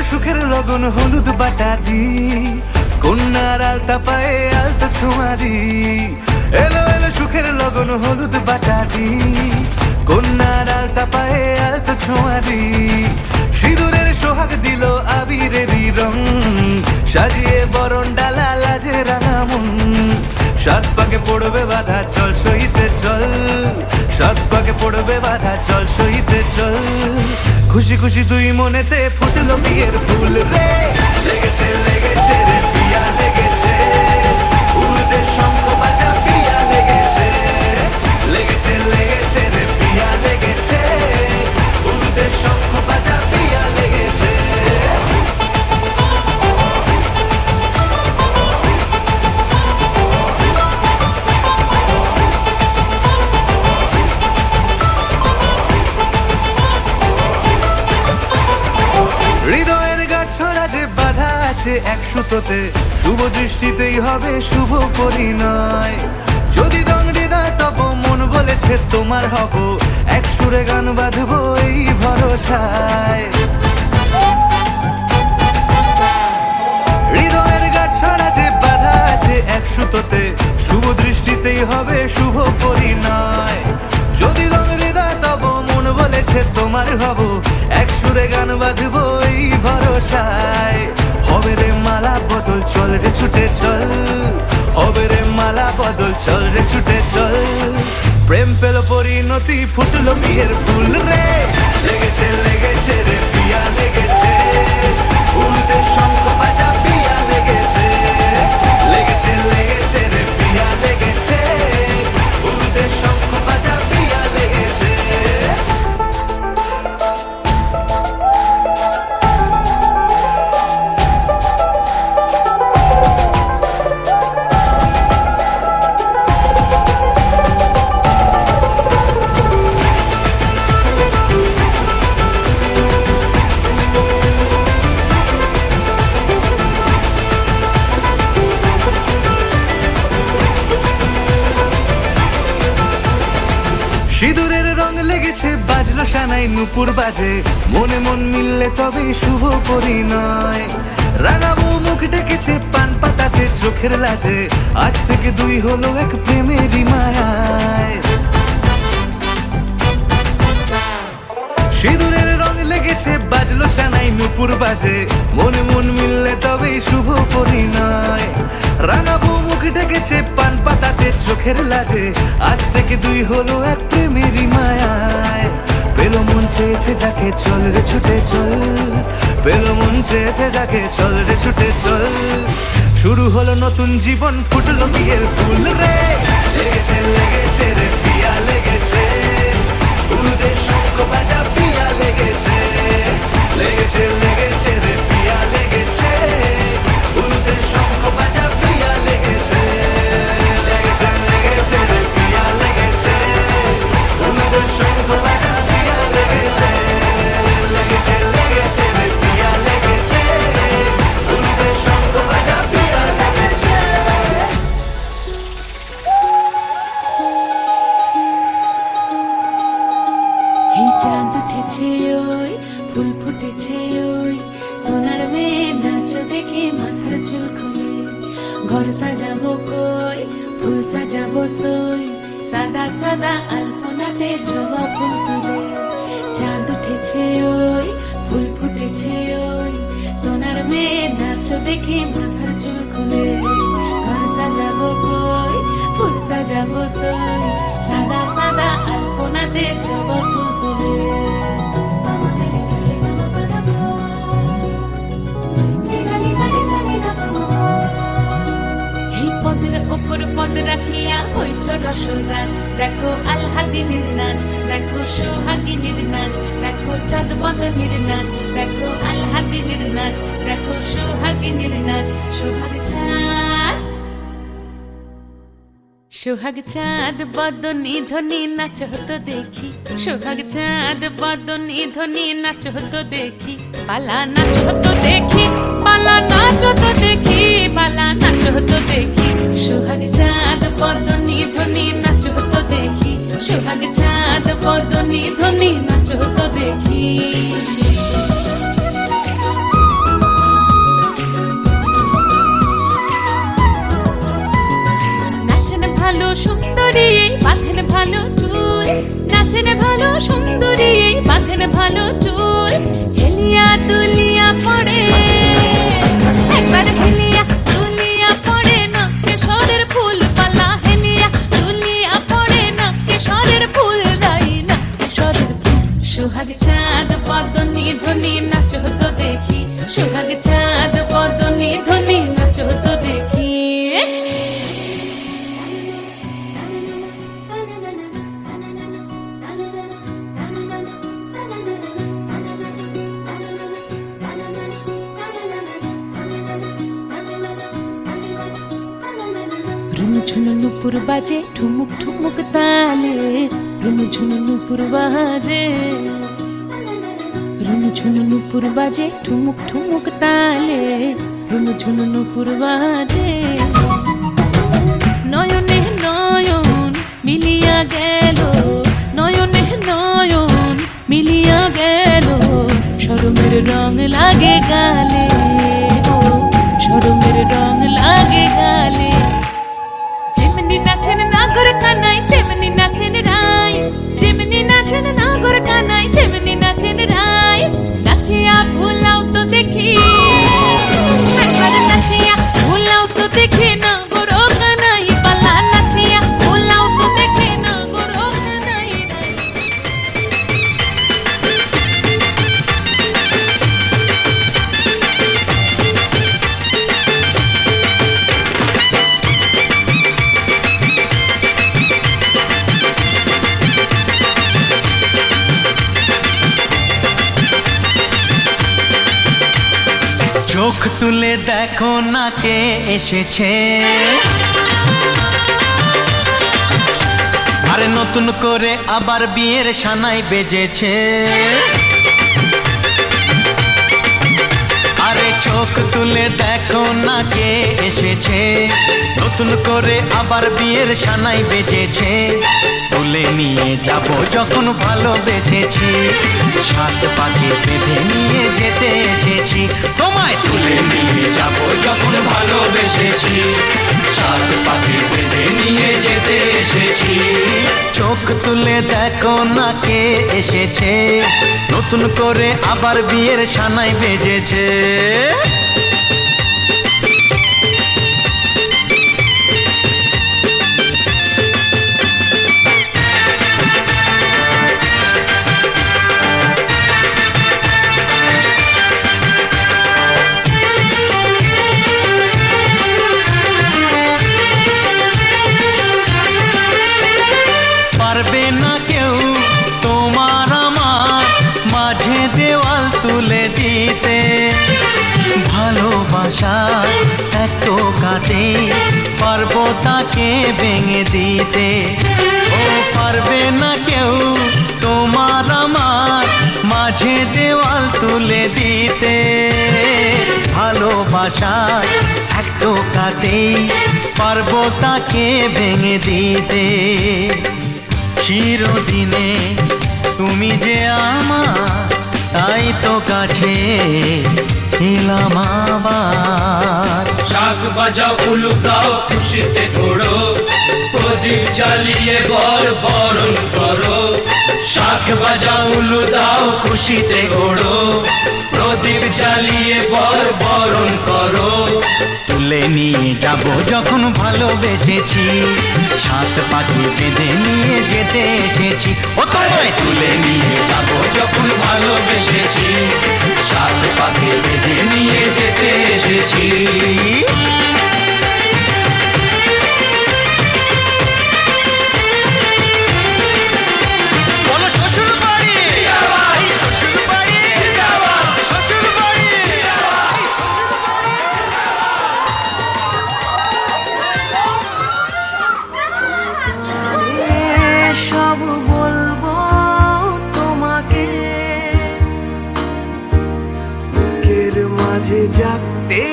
সুখের লগন হলুদ বাটা দি, কন্যার আলতা পায়ে আলতা ছোঁয়া দি। এলো এলো সুখের লগন হলুদ বাটা দি, কন্যার আলতা পায়ে আলতা ছোঁয়া দি। সিঁদুরের সোহাগ দিল আবিরেরই রং, সাজিয়ে বরণ ডালা লাজে রাঙা মন। সাত পাকে পড়বে বাধা চল সইতে চল, সাত পাকে পড়বে বাধা চল সইতে চল। খুশি খুশি দুই মনেতে ফুটলো বিয়ের ফুল রে, লেগেছে লেগেছে রে পিয়া লেগেছে, উড়তে শঙ্খ বাজা পিয়া লেগেছে। লেগেছে লেগেছে রে পিয়া লেগেছে, উড়তে শঙ্খ বাজা পিয়া লেগেছে। হৃদয়ের গাছড়া যে বাধা আছে এক সুতোতে, শুভ দৃষ্টিতেই হবে শুভ পরিণয়। যদি দংড়ি না তব মন বলেছে তোমার হব, এক সুরে গান বাঁধবো এই ভরসায়। হৃদয়ের গাছড়া যে বাধা আছে এক সুতোতে, শুভ দৃষ্টিতেই হবে শুভ পরিণয়। যদি দংড়ি না তব মন বলেছে তোমার হব, এক সুরে গান বাঁধবো এই ভরসায়। হবে রে মালা বদল চল রে ছুটে চল, হবে রে মালা বদল চল রে ছুটে চল। প্রেম পেল পরিণতি ফুটলো বিয়ের ফুল রে, লেগেছে লেগেছে রে পিয়া লেগেছে, উল্টে শঙ্খ বাজা পিয়া লেগেছে। লেগেছে লেগেছে রে পিয়া লেগেছে, উল্টে শঙ্খ বাজা পিয়া লেগেছে। সিঁদুরের রং লেগেছে বাজলো সানাই নুপুর বাজে, মনে মন মিললে তবে শুভ পরিণয়। রাঙাবো মুখ ডেকেছে পান পাতাতে চোখের লাজে, আজ থেকে দুই হলো এক প্রেমেরই মায়ায়। সিঁদুরের রং লেগেছে বাজলো সানাই নুপুর বাজে, মনে মন মিললে তবে শুভ পরিণয়। রাঙাবো মুখ ডেকেছে পান পাতাতে চোখের লাজে, আজ থেকে দুই হলো এক প্রেমেরই মায়ায়। পেলো মন চেয়েছে যাকে চল রে ছুটে চল, পেলো মন চেয়েছে যাকে চল রে ছুটে চল। শুরু হলো নতুন জীবন ফুটলো বিয়ের ফুল রে, লেগেছে লেগেছে রে পিয়া লেগেছে, উড়তে শঙ্খ বাজা পিয়া লেগেছে। লেগেছে লেগেছে রে পিয়া লেগেছে, উড়তে শঙ্খ বাজা পিয়া লেগেছে। লেগেছে লেগেছে রে পিয়া লেগেছে, উড়তে শঙ্খ বাজা পিয়া লেগেছে। লেগেছে লেগেছে রে পিয়া লেগেছে, উড়তে শঙ্খ বাজা পিয়া লেগেছে। এই চাঁদ উঠেছে ওই, ফুল ফুটেছে ওই, সোনার মেয়ে নাচ দেখে মাথার চুল খুলে। ঘর সাজাবো কই, ফুল সাজাবো সই, সাদা সাদা আলপনাতে জবা ফুল তুলে। চাঁদ উঠেছে ওই, ফুল ফুটেছে ওই, সোনার মেয়ে নাচ দেখে মাথার চুল খুলে। ঘর সাজাবো কই, ফুল সাজাবো সই, সাদা সাদা আলপনাতে জবা ফুল তুলে। এই পদের ওপর পদ রাখিয়া হইছ রসরাজ, দেখো আলহাদিনের নাচ, দেখো সোহাগিনীর নাচ, দেখো চাঁদ বদনের নাচ, দেখো আলহাদিনের নাচ, দেখো সোহাগিনীর নাচ। সোহাগ চাঁদ, সোহাগ চাঁদ বদনী ধ্বনি নাচ হতো দেখি, সোহাগ চাঁদ বদনী ধ্বনি নাচ হতো দেখি। পালা নাচ হতো দেখি, পালা নাচ হতো দেখি, পালা নাচ হতো দেখি। সোহাগ চাঁদ বদনী ধ্বনি নাচ হতো দেখি, সোহাগ চাঁদ বদনী ধ্বনি নাচ হতো দেখি। ভালো চুল, নাচেন ভালো সুন্দরী, বাঁধেন ভালো চুল, হেলিয়া দুলিয়া পড়ে, একবার হেলিয়া দুলিয়া পড়ে না কেশরের ফুল পালা, হেলিয়া দুলিয়া পড়ে না কেশরের ফুল নাই না কেশরের ফুল। সোহাগ চাঁদ পদনি ধ্বনি নাচো তো দেখি, সোহাগ চাঁদ পদনি ধ্বনি নাচো তো দেখি। রুনুঝুনু নুপুর বাজে ঠুমুক ঠুমুক তালে, রুনুঝুনু নুপুর বাজে, রুনুঝুনু নুপুর বাজে ঠুমুক ঠুমুক তালে, রুনুঝুনু নুপুর বাজে। নয়নে নয়ন মিলিয়া গেল, নয়নে নয়ন মিলিয়া গেল, শরমের রং লাগে গালে, ও শরমের রং লাগে গালে। যেমনি নাচেন নাগর কানাই তেমনি নাচেন রাই, যেমনি নাচেন নাগর কানাই তেমনি নাচেন রাই, নাচিয়া ভুলাও তো দেখি, একবার নাচিয়া ভুলাও তো দেখি নাগর কানাই পালা, নাচিয়া ভুলাও তো দেখি নাগর কানাই। চোখ তুলে দেখো না কে এসেছে, আরে নতুন করে আবার বিয়ের সানাই বেজেছে। আরে চোখ তুলে দেখো না কে এসেছে, নতুন করে আবার বিয়ের সানাই বেজেছে। তুলে নিয়ে যাব যখন ভালোবেসেছি, সাত পাকে বেঁধে নিয়ে যেতে এসেছি। তোমায় তুলে নিয়ে যাব যখন ভালোবেসেছি, সাত পাকে বেঁধে নিয়ে যেতে এসেছি। চোখ তুলে দেখো না কে এসেছে, নতুন করে আবার বিয়ের সানাই বেজেছে। পারবে না কেউ তোমার আমার মাঝে দেওয়াল তুলে দিতে, ভালোবাসা এত কাটে পারবো তাকে ভেঙে দিতে। ও পারবে না কেউ তোমার আমার মাঝে দেওয়াল তুলে দিতে, ভালোবাসা এত কাটে পারবো তাকে ভেঙে দিতে। চিরদিনে তুমি যে আমার, তাই তো কাছে এলাম আবার। শাক বাজাও উলুকাও খুশিতে ঘোড়ো, প্রদীপ জ্বালিয়ে বর বরণ করো। শাক বাজাও উলু দাও খুশিতে ঘোড়ো, প্রদীপ জ্বালিয়ে বর বরণ করো। তুলে নিয়ে যাব যখন ভালোবেসেছি, সাত পাখি বেঁধে নিয়ে যেতে এসেছি। ও তোমায় তুলে নিয়ে যাব যখন ভালোবেসেছি, সাত পাকে বেঁধে নিয়ে যেতে এসেছি। বলো শ্বশুর বাড়ি, শ্বশুর বাড়ি, শ্বশুর বাড়ি। সব বলবো তোমাকে, বুকের মাঝে জাপটে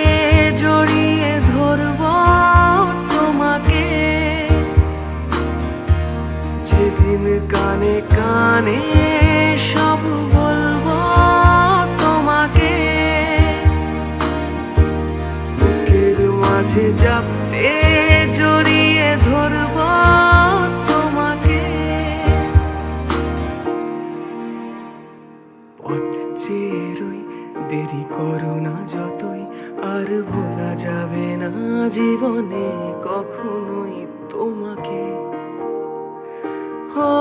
জড়িয়ে ধরবো তোমাকে। যেদিন কানে কানে সব বলবো তোমাকে, বুকের মাঝে জাপটে জড়িয়ে ধরবো তোমাকে। করো না যতই, আর ভোলা যাবে না জীবনে কখনোই তোমাকে, ও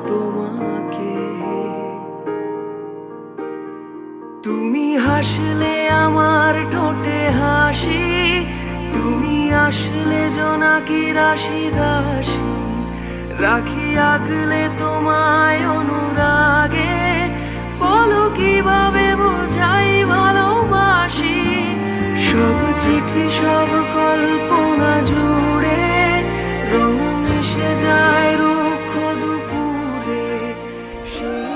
তোমাকে। তুমি হাসলে আমার ঠোঁটে হাসি, তুমি আসলে জোনাকি রাশি রাশি, রাখি আগলে তোমায় অনুরাগে, বলো কিভাবে বোঝাই ভালোবাসি। সব চিঠি সব কল্পনা জুড়ে রং মিশে যায় রুক্ষ দুপুরে, সেই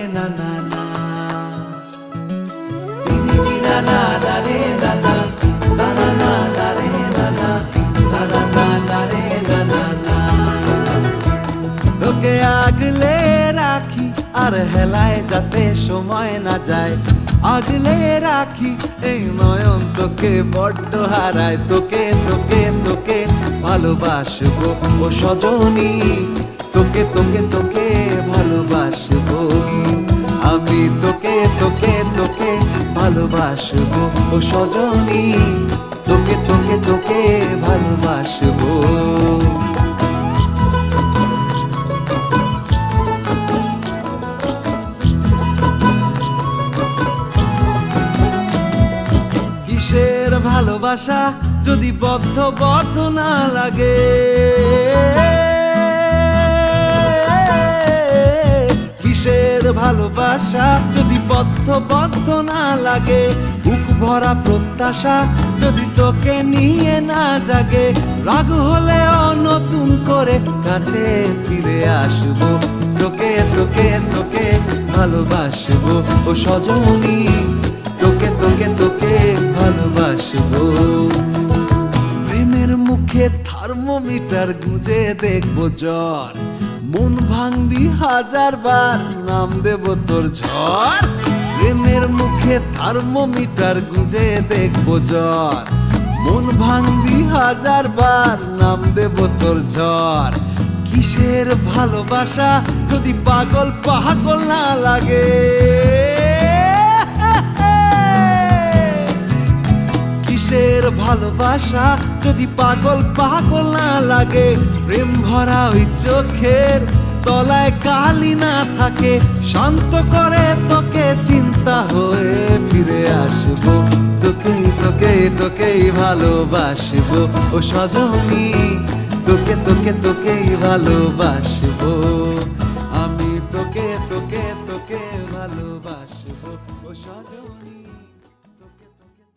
na na তোকে আগলে রাখি আর হেলায় যাতে সময় না যায়, আগলে রাখি এই নয়ন তোকে বড্ড হারায়। তোকে তোকে তোকে ভালোবাসবো ও সজনী, তোকে তোকে তোকে ভালোবাসবো আমি, তোকে তোকে তোকে ভালোবাসবো ও সজনী, তোকে তোকে তোকে ভালোবাসবো। কিসের ভালোবাসা যদি বদ্ধ বদ্ধ না লাগে, কিসের ভালোবাসা যদি বদ্ধ বদ্ধ না লাগে, বুক ভরা প্রত্যাশা যদি তোকে নিয়ে না জাগে, রাগ হলেও নতুন করে কাছে ফিরে আসবো, তোকে তোকে তোকে ভালোবাসবো ও সজনী, তোকে তোকে তোকে ভালোবাসবো। প্রেমের মুখে থার্মোমিটার গুঁজে দেখবো জ্বর, মন ভাঙবি হাজার বার নাম দেব তোর ঝড়। প্রেমের মুখে থার্মোমিটার গুঁজে দেখবো জ্বর, মন ভাঙবি হাজার বার নাম দেব তোর ঝড়। কিসের ভালোবাসা যদি পাগল পাগল না লাগে, কিসের ভালোবাসা যদি পাগল পাগল না লাগে, প্রেম ভরা ওই চোখের তলায় কালি না থাকে, শান্ত করে তোকে চিন্তা হয়ে ফিরে আসবো, তোকে তোকে তোকেই ভালোবাসবো ও সজনী, তোকে তোকে তোকেই ভালোবাসবো আমি, তোকে তোকে তোকে ভালোবাসবো ও সজনী, তোকে তোকে